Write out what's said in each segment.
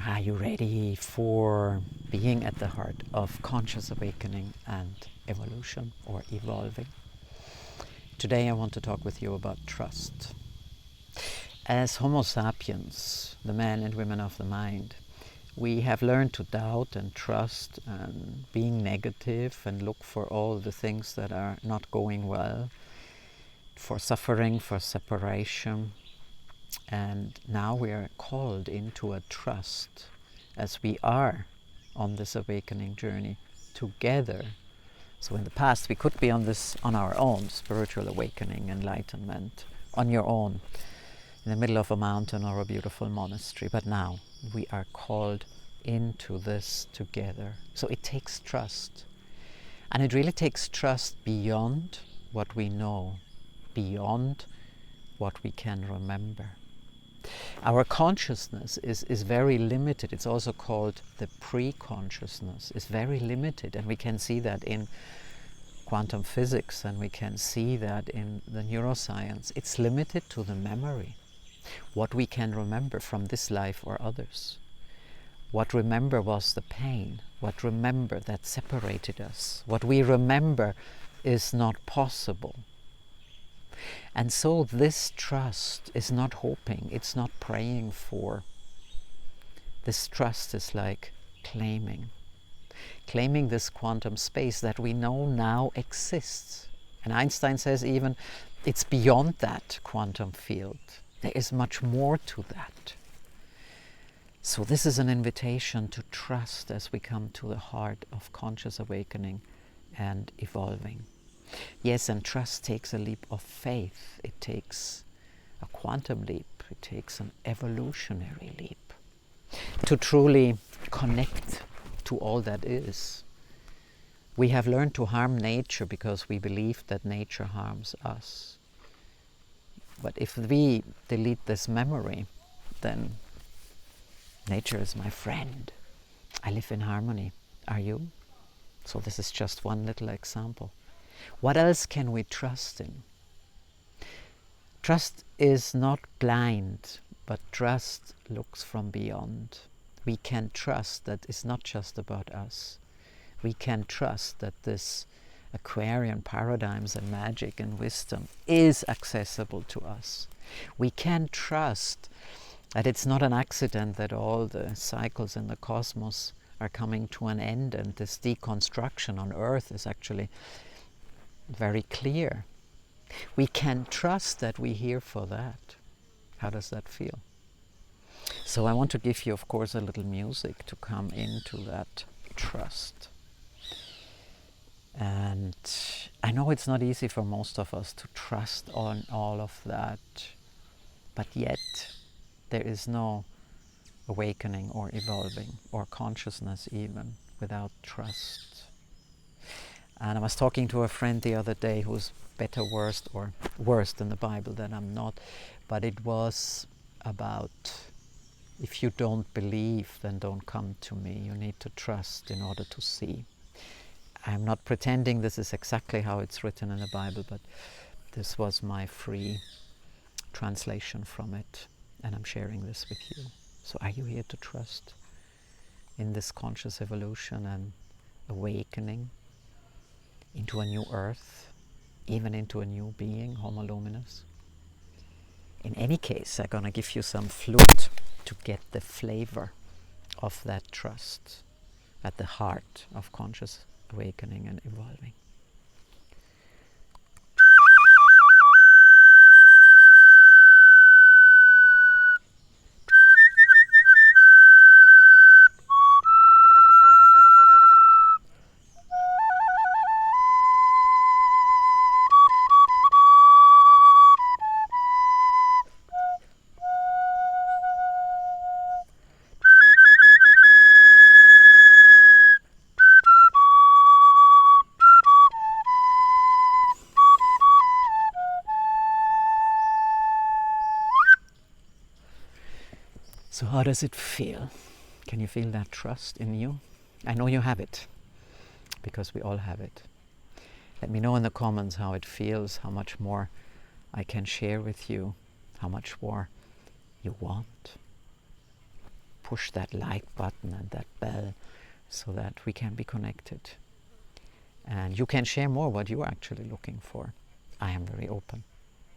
Are you ready for being at the heart of conscious awakening and evolution or evolving? Today I want to talk with you about trust. As Homo sapiens, the men and women of the mind, we have learned to doubt and trust and being negative and look for all the things that are not going well, for suffering, for separation. And now we are called into a trust as we are on this awakening journey together. So in the past we could be on our own, spiritual awakening, enlightenment, on your own, in the middle of a mountain or a beautiful monastery. But now we are called into this together. So it takes trust. And it really takes trust beyond what we know, beyond what we can remember. Our consciousness is very limited. It's also called the pre-consciousness. It's very limited, and we can see that in quantum physics, and we can see that in the neuroscience. It's limited to the memory, what we can remember from this life or others. What remember was the pain, what remember that separated us. What we remember is not possible. And so this trust is not hoping, it's not praying for. This trust is like claiming this quantum space that we know now exists. And Einstein says even it's beyond that quantum field. There is much more to that. So this is an invitation to trust as we come to the heart of conscious awakening and evolving. Yes, and trust takes a leap of faith. It takes a quantum leap. It takes an evolutionary leap to truly connect to all that is. We have learned to harm nature because we believe that nature harms us. But if we delete this memory, then nature is my friend. I live in harmony. Are you? So this is just one little example. What else can we trust in? Trust is not blind, but trust looks from beyond. We can trust that it's not just about us. We can trust that this Aquarian paradigms and magic and wisdom is accessible to us. We can trust that it's not an accident that all the cycles in the cosmos are coming to an end, and this deconstruction on Earth is actually very clear. We can trust that we're here for that. How does that feel? So I want to give you, of course, a little music to come into that trust. And I know it's not easy for most of us to trust on all of that, but yet there is no awakening or evolving or consciousness even without trust. And I was talking to a friend the other day who's better worse than the Bible than I'm not, but it was about, if you don't believe, then don't come to me. You need to trust in order to see. I'm not pretending this is exactly how it's written in the Bible, but this was my free translation from it, and I'm sharing this with you. So are you here to trust in this conscious evolution and awakening into a new earth, even into a new being, Homo luminous? In any case, I'm going to give you some flute to get the flavor of that trust at the heart of conscious awakening and evolving. So how does it feel? Can you feel that trust in you? I know you have it, because we all have it. Let me know in the comments how it feels, how much more I can share with you, how much more you want. push that like button and that bell so that we can be connected. And you can share more what you're actually looking for. I am very open,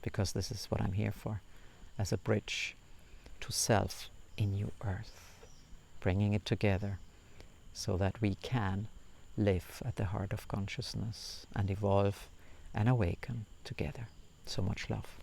because this is what I'm here for, as a bridge to self in New Earth, bringing it together so that we can live at the heart of consciousness and evolve and awaken together. So much love.